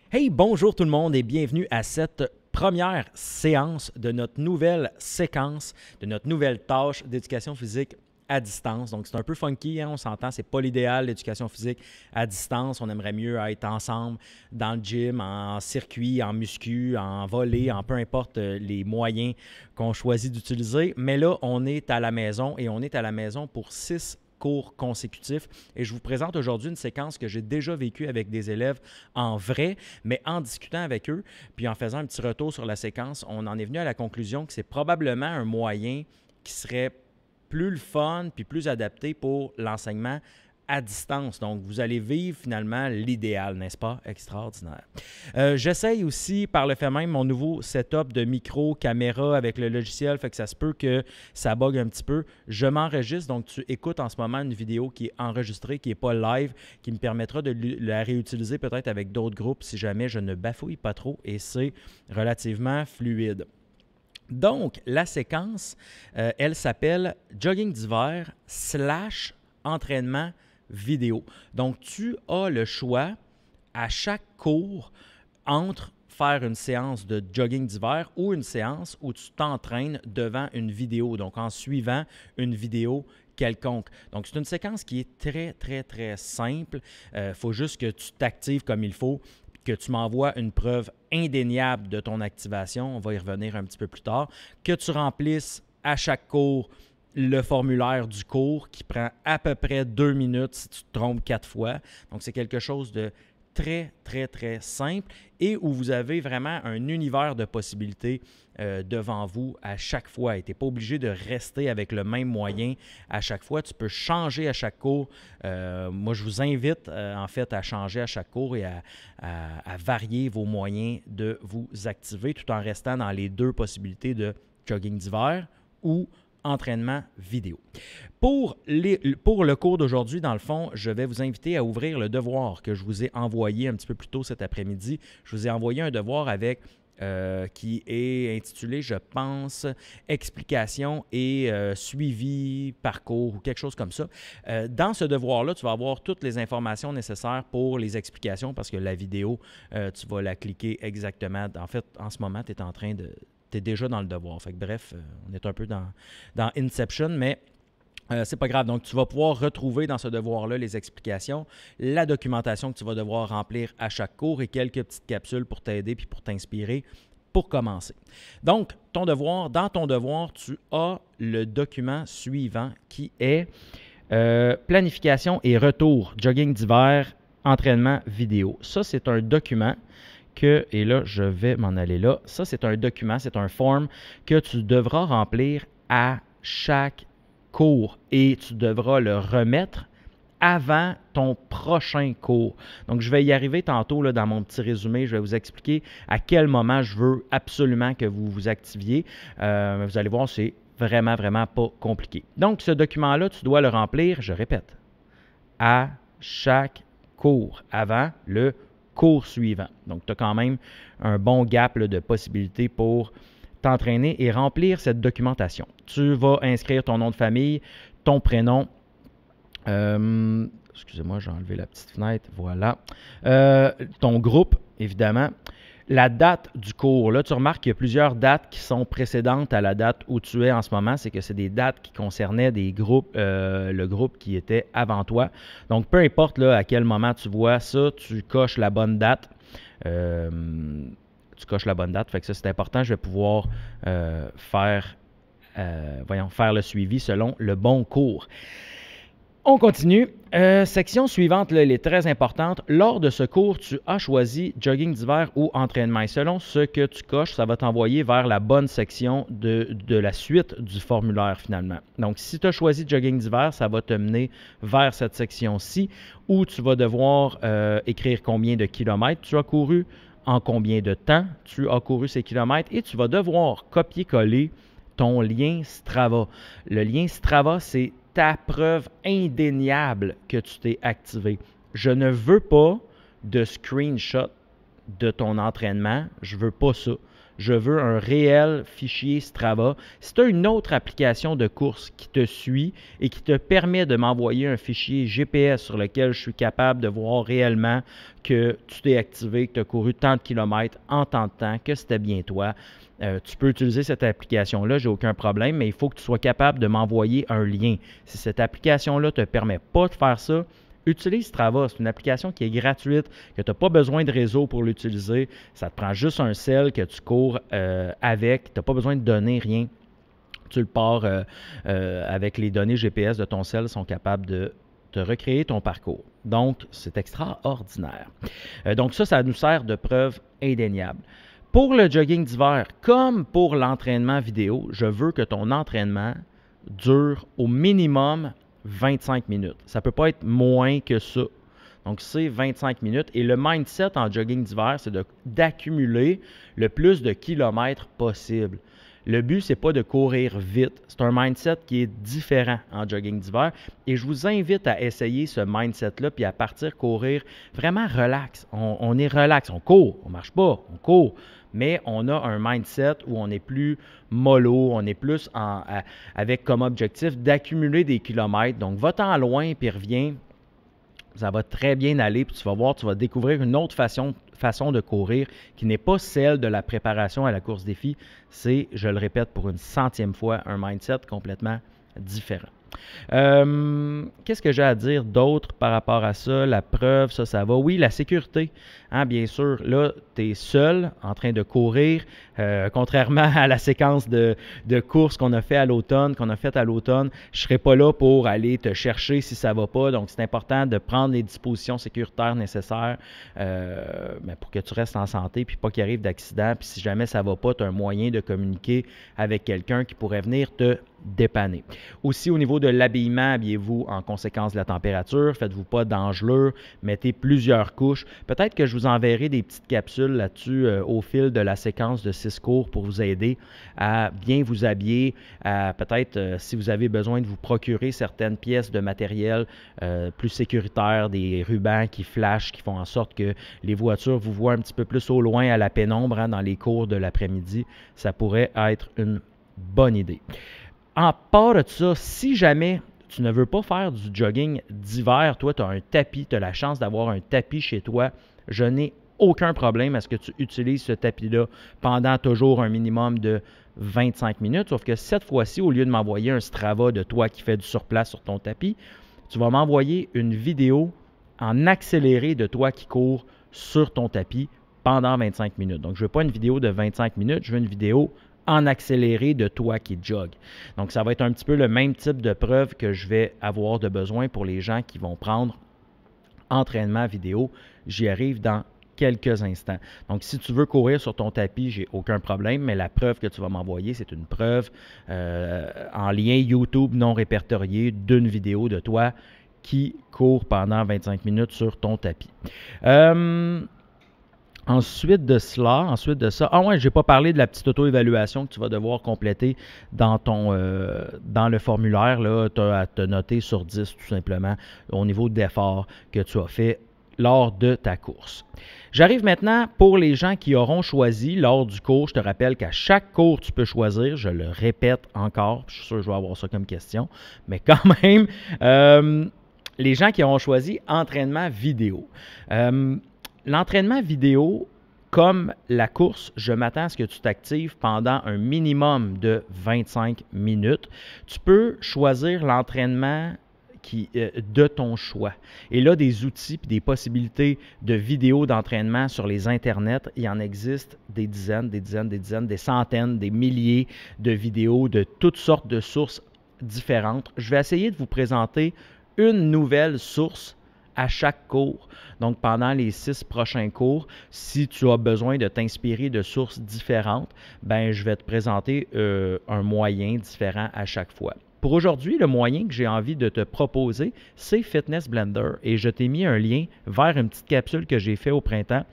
Hey, bonjour tout le monde et bienvenue à cette première séance de notre nouvelle séquence, de notre nouvelle tâche d'éducation physique à distance. Donc, c'est un peu funky, hein, on s'entend, c'est pas l'idéal, l'éducation physique à distance. On aimerait mieux être ensemble dans le gym, en circuit, en muscu, en volley, en peu importe les moyens qu'on choisit d'utiliser. Mais là, on est à la maison et on est à la maison pour 6 cours consécutifs. Et je vous présente aujourd'hui une séquence que j'ai déjà vécue avec des élèves en vrai, mais en discutant avec eux, puis en faisant un petit retour sur la séquence, on en est venu à la conclusion que c'est probablement un moyen qui serait plus le fun puis plus adapté pour l'enseignement à distance. Donc, vous allez vivre finalement l'idéal, n'est-ce pas? Extraordinaire. J'essaye aussi par le fait même mon nouveau setup de micro, caméra avec le logiciel, fait que ça se peut que ça bug un petit peu. Je m'enregistre, donc tu écoutes en ce moment une vidéo qui est enregistrée, qui n'est pas live, qui me permettra de la réutiliser peut-être avec d'autres groupes si jamais je ne bafouille pas trop et c'est relativement fluide. Donc, la séquence, elle s'appelle Jogging d'hiver / entraînement vidéo. Donc, tu as le choix à chaque cours entre faire une séance de jogging d'hiver ou une séance où tu t'entraînes devant une vidéo, donc en suivant une vidéo quelconque. Donc, c'est une séquence qui est très, très, très simple. Il faut juste que tu t'actives comme il faut, que tu m'envoies une preuve indéniable de ton activation, on va y revenir un petit peu plus tard, que tu remplisses à chaque cours le formulaire du cours qui prend à peu près 2 minutes si tu te trompes 4 fois. Donc, c'est quelque chose de très, très, très simple et où vous avez vraiment un univers de possibilités devant vous à chaque fois. Et tu n'es pas obligé de rester avec le même moyen à chaque fois. Tu peux changer à chaque cours. Moi, je vous invite en fait à changer à chaque cours et à varier vos moyens de vous activer tout en restant dans les 2 possibilités de jogging d'hiver ou entraînement vidéo. Pour le cours d'aujourd'hui, dans le fond, je vais vous inviter à ouvrir le devoir que je vous ai envoyé un petit peu plus tôt cet après-midi. Je vous ai envoyé un devoir avec qui est intitulé, je pense, explication et suivi parcours ou quelque chose comme ça. Dans ce devoir-là, tu vas avoir toutes les informations nécessaires pour les explications parce que la vidéo, tu vas la cliquer exactement. En fait, en ce moment, tu es en train de... Tu es déjà dans le devoir. Fait que, bref, on est un peu dans Inception, mais c'est pas grave. Donc, tu vas pouvoir retrouver dans ce devoir-là les explications, la documentation que tu vas devoir remplir à chaque cours et quelques petites capsules pour t'aider puis pour t'inspirer pour commencer. Donc, dans ton devoir, tu as le document suivant qui est planification et retour, jogging d'hiver, entraînement vidéo. Ça, c'est un document et là, je vais m'en aller là. Ça, c'est un document, c'est un form que tu devras remplir à chaque cours et tu devras le remettre avant ton prochain cours. Donc, je vais y arriver tantôt là, dans mon petit résumé. Je vais vous expliquer à quel moment je veux absolument que vous vous activiez. Vous allez voir, c'est vraiment, vraiment pas compliqué. Donc, ce document-là, tu dois le remplir, je répète, à chaque cours avant le cours suivant. Donc, tu as quand même un bon gap là, de possibilités pour t'entraîner et remplir cette documentation. Tu vas inscrire ton nom de famille, ton prénom. Excusez-moi, j'ai enlevé la petite fenêtre. Voilà. Ton groupe, évidemment. La date du cours. Là, tu remarques qu'il y a plusieurs dates qui sont précédentes à la date où tu es en ce moment. C'est que c'est des dates qui concernaient des groupes, le groupe qui était avant toi. Donc, peu importe là, à quel moment tu vois ça, tu coches la bonne date. Fait que ça, c'est important. Je vais pouvoir faire le suivi selon le bon cours. On continue. Section suivante, là, elle est très importante. Lors de ce cours, tu as choisi jogging d'hiver ou entraînement. Et selon ce que tu coches, ça va t'envoyer vers la bonne section de la suite du formulaire finalement. Donc, si tu as choisi jogging d'hiver, ça va te mener vers cette section-ci où tu vas devoir écrire combien de kilomètres tu as couru, en combien de temps tu as couru ces kilomètres et tu vas devoir copier-coller ton lien Strava. Le lien Strava, c'est ta preuve indéniable que tu t'es activé. Je ne veux pas de screenshot de ton entraînement. Je ne veux pas ça. Je veux un réel fichier Strava. Si tu as une autre application de course qui te suit et qui te permet de m'envoyer un fichier GPS sur lequel je suis capable de voir réellement que tu t'es activé, que tu as couru tant de kilomètres en tant de temps, que c'était bien toi, tu peux utiliser cette application-là, j'ai aucun problème, mais il faut que tu sois capable de m'envoyer un lien. Si cette application-là ne te permet pas de faire ça, utilise Strava. C'est une application qui est gratuite, que tu n'as pas besoin de réseau pour l'utiliser. Ça te prend juste un cell que tu cours avec. Tu n'as pas besoin de donner rien. Tu le pars avec les données GPS de ton cell, ils sont capables de te recréer ton parcours. Donc, c'est extraordinaire. Donc ça nous sert de preuve indéniable. Pour le jogging d'hiver, comme pour l'entraînement vidéo, je veux que ton entraînement dure au minimum 25 minutes. Ça ne peut pas être moins que ça. Donc, c'est 25 minutes. Et le mindset en jogging d'hiver, c'est d'accumuler le plus de kilomètres possible. Le but, ce n'est pas de courir vite. C'est un mindset qui est différent en jogging d'hiver. Et je vous invite à essayer ce mindset-là puis à partir courir vraiment relax. On est relax. On court. On ne marche pas. On court. Mais on a un mindset où on est plus mollo, on est plus avec comme objectif d'accumuler des kilomètres. Donc, va-t'en loin puis reviens. Ça va très bien aller, puis tu vas voir, tu vas découvrir une autre façon de courir qui n'est pas celle de la préparation à la course défi. C'est, je le répète pour une 100e fois, un mindset complètement différent. Qu'est-ce que j'ai à dire d'autre par rapport à ça? La preuve, ça va. Oui, la sécurité. Hein, bien sûr, là, tu es seul en train de courir, contrairement à la séquence de courses qu'on a fait à l'automne, je ne serai pas là pour aller te chercher si ça ne va pas. Donc, c'est important de prendre les dispositions sécuritaires nécessaires pour que tu restes en santé puis pas qu'il arrive d'accident. Puis si jamais ça ne va pas, tu as un moyen de communiquer avec quelqu'un qui pourrait venir te dépanner. Aussi, au niveau de l'habillement, habillez-vous en conséquence de la température. Faites-vous pas d'engelure. Mettez plusieurs couches. Peut-être que je vous enverrai des petites capsules là-dessus au fil de la séquence de 6 cours pour vous aider à bien vous habiller, à peut-être, si vous avez besoin de vous procurer certaines pièces de matériel plus sécuritaires, des rubans qui flashent, qui font en sorte que les voitures vous voient un petit peu plus au loin à la pénombre dans les cours de l'après-midi. Ça pourrait être une bonne idée. En part de ça, si jamais tu ne veux pas faire du jogging d'hiver, toi, tu as un tapis, tu as la chance d'avoir un tapis chez toi, je n'ai aucun problème à ce que tu utilises ce tapis-là pendant toujours un minimum de 25 minutes. Sauf que cette fois-ci, au lieu de m'envoyer un Strava de toi qui fais du surplace sur ton tapis, tu vas m'envoyer une vidéo en accéléré de toi qui cours sur ton tapis pendant 25 minutes. Donc, je ne veux pas une vidéo de 25 minutes, je veux une vidéo en accéléré de toi qui jogue. Donc, ça va être un petit peu le même type de preuve que je vais avoir de besoin pour les gens qui vont prendre entraînement vidéo. J'y arrive dans quelques instants. Donc, si tu veux courir sur ton tapis, j'ai aucun problème, mais la preuve que tu vas m'envoyer, c'est une preuve en lien YouTube non répertorié d'une vidéo de toi qui court pendant 25 minutes sur ton tapis. Ensuite de ça, je n'ai pas parlé de la petite auto-évaluation que tu vas devoir compléter dans le formulaire. Tu as à te noter sur 10 tout simplement au niveau d'effort que tu as fait lors de ta course. J'arrive maintenant pour les gens qui auront choisi lors du cours. Je te rappelle qu'à chaque cours, tu peux choisir. Je le répète encore. Je suis sûr que je vais avoir ça comme question. Mais quand même, les gens qui auront choisi entraînement vidéo. L'entraînement vidéo, comme la course, je m'attends à ce que tu t'actives pendant un minimum de 25 minutes. Tu peux choisir l'entraînement de ton choix. Et là, des outils et des possibilités de vidéos d'entraînement sur les internets, il en existe des dizaines, des centaines, des milliers de vidéos de toutes sortes de sources différentes. Je vais essayer de vous présenter une nouvelle source à chaque cours. Donc, pendant les 6 prochains cours, si tu as besoin de t'inspirer de sources différentes, je vais te présenter un moyen différent à chaque fois. Pour aujourd'hui, le moyen que j'ai envie de te proposer, c'est Fitness Blender. Et je t'ai mis un lien vers une petite capsule que j'ai fait au printemps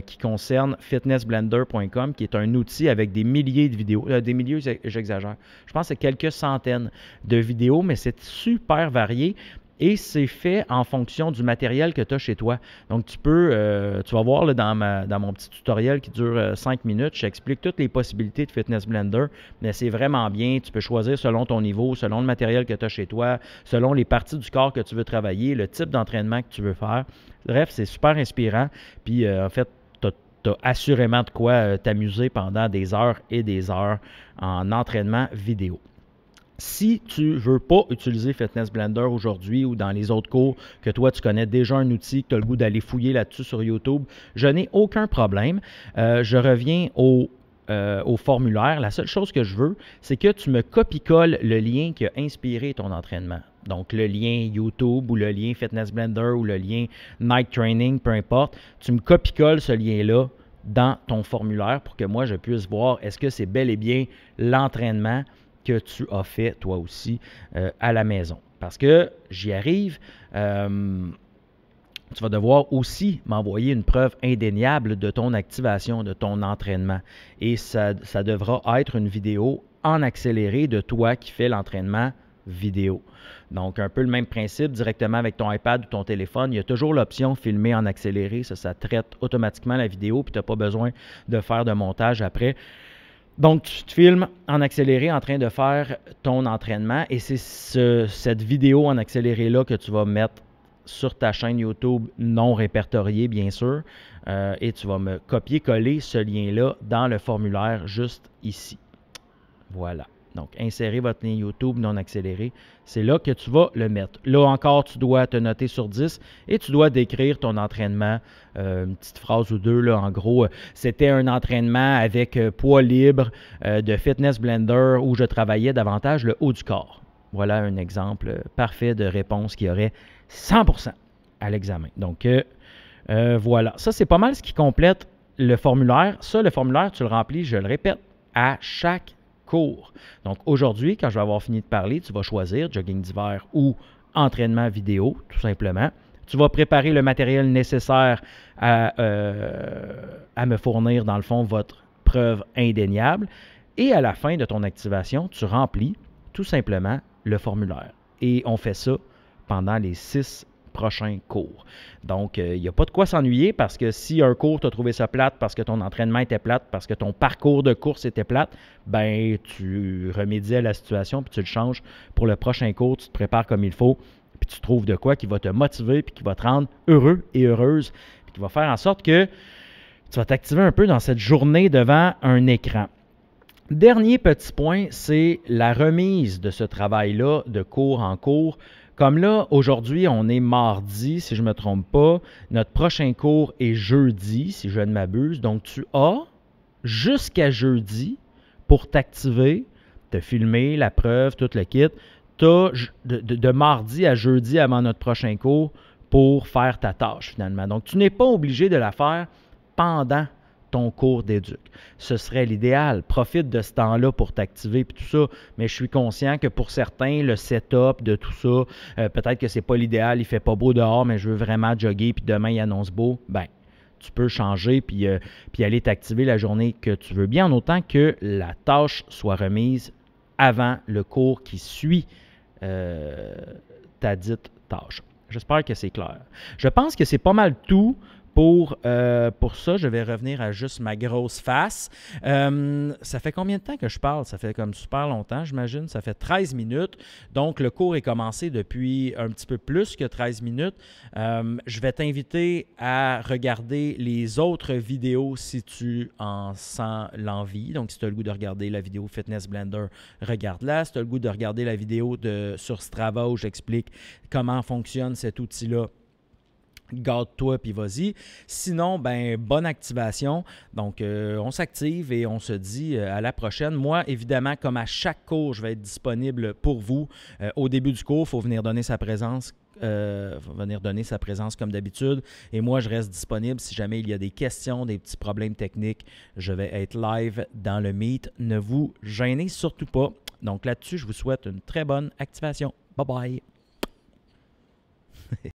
qui concerne fitnessblender.com, qui est un outil avec des milliers de vidéos. Des milliers, j'exagère. Je pense que c'est quelques centaines de vidéos, mais c'est super varié. Et c'est fait en fonction du matériel que tu as chez toi. Donc, tu vas voir là, dans mon petit tutoriel qui dure 5 minutes, j'explique toutes les possibilités de Fitness Blender, mais c'est vraiment bien. Tu peux choisir selon ton niveau, selon le matériel que tu as chez toi, selon les parties du corps que tu veux travailler, le type d'entraînement que tu veux faire. Bref, c'est super inspirant. Puis, en fait, tu as assurément de quoi t'amuser pendant des heures et des heures en entraînement vidéo. Si tu ne veux pas utiliser Fitness Blender aujourd'hui ou dans les autres cours, que toi tu connais déjà un outil, que tu as le goût d'aller fouiller là-dessus sur YouTube, je n'ai aucun problème. Je reviens au formulaire. La seule chose que je veux, c'est que tu me copies-colles le lien qui a inspiré ton entraînement. Donc, le lien YouTube ou le lien Fitness Blender ou le lien Nike Training, peu importe. Tu me copies-colles ce lien-là dans ton formulaire pour que moi, je puisse voir est-ce que c'est bel et bien l'entraînement que tu as fait toi aussi à la maison. Parce que j'y arrive, tu vas devoir aussi m'envoyer une preuve indéniable de ton activation, de ton entraînement. Et ça devra être une vidéo en accéléré de toi qui fais l'entraînement vidéo. Donc, un peu le même principe, directement avec ton iPad ou ton téléphone, il y a toujours l'option filmer en accéléré. Ça traite automatiquement la vidéo, puis tu n'as pas besoin de faire de montage après. Donc, tu te filmes en accéléré en train de faire ton entraînement et c'est cette vidéo en accéléré-là que tu vas mettre sur ta chaîne YouTube non répertoriée, bien sûr, et tu vas me copier-coller ce lien-là dans le formulaire juste ici. Voilà. Donc, insérez votre lien YouTube non accéléré. C'est là que tu vas le mettre. Là encore, tu dois te noter sur 10 et tu dois décrire ton entraînement. Une petite phrase ou deux, là, en gros, c'était un entraînement avec poids libre de Fitness Blender où je travaillais davantage le haut du corps. Voilà un exemple parfait de réponse qui aurait 100% à l'examen. Donc, voilà. Ça, c'est pas mal ce qui complète le formulaire. Ça, le formulaire, tu le remplis, je le répète, à chaque cours. Donc aujourd'hui, quand je vais avoir fini de parler, tu vas choisir jogging d'hiver ou entraînement vidéo, tout simplement. Tu vas préparer le matériel nécessaire à me fournir, dans le fond, votre preuve indéniable. Et à la fin de ton activation, tu remplis tout simplement le formulaire. Et on fait ça pendant les 6 prochains cours. Donc, il n'y a pas de quoi s'ennuyer parce que si un cours, tu as trouvé ça plate parce que ton entraînement était plate, parce que ton parcours de course était plate, ben tu remédies à la situation puis tu le changes pour le prochain cours, tu te prépares comme il faut, puis tu trouves de quoi qui va te motiver puis qui va te rendre heureux et heureuse, puis qui va faire en sorte que tu vas t'activer un peu dans cette journée devant un écran. Dernier petit point, c'est la remise de ce travail-là de cours en cours. Comme là, aujourd'hui, on est mardi, si je ne me trompe pas. Notre prochain cours est jeudi, si je ne m'abuse. Donc, tu as jusqu'à jeudi pour t'activer, te filmer, la preuve, tout le kit. Tu as de mardi à jeudi avant notre prochain cours pour faire ta tâche, finalement. Donc, tu n'es pas obligé de la faire pendant ton cours d'éduc. Ce serait l'idéal. Profite de ce temps-là pour t'activer et tout ça, mais je suis conscient que pour certains, le setup de tout ça, peut-être que c'est pas l'idéal, il fait pas beau dehors, mais je veux vraiment jogger puis demain il annonce beau, ben tu peux changer puis aller t'activer la journée que tu veux bien, en autant que la tâche soit remise avant le cours qui suit ta dite tâche. J'espère que c'est clair. Je pense que c'est pas mal tout. Pour ça, je vais revenir à juste ma grosse face. Ça fait combien de temps que je parle? Ça fait comme super longtemps, j'imagine. Ça fait 13 minutes. Donc, le cours est commencé depuis un petit peu plus que 13 minutes. Je vais t'inviter à regarder les autres vidéos si tu en sens l'envie. Donc, si tu as le goût de regarder la vidéo Fitness Blender, regarde-la. Si tu as le goût de regarder la vidéo sur Strava où j'explique comment fonctionne cet outil-là, garde-toi puis vas-y. Sinon, ben bonne activation. Donc, on s'active et on se dit à la prochaine. Moi, évidemment, comme à chaque cours, je vais être disponible pour vous. Au début du cours, il faut venir donner sa présence. Comme d'habitude. Et moi, je reste disponible si jamais il y a des questions, des petits problèmes techniques. Je vais être live dans le Meet. Ne vous gênez surtout pas. Donc là-dessus, je vous souhaite une très bonne activation. Bye bye!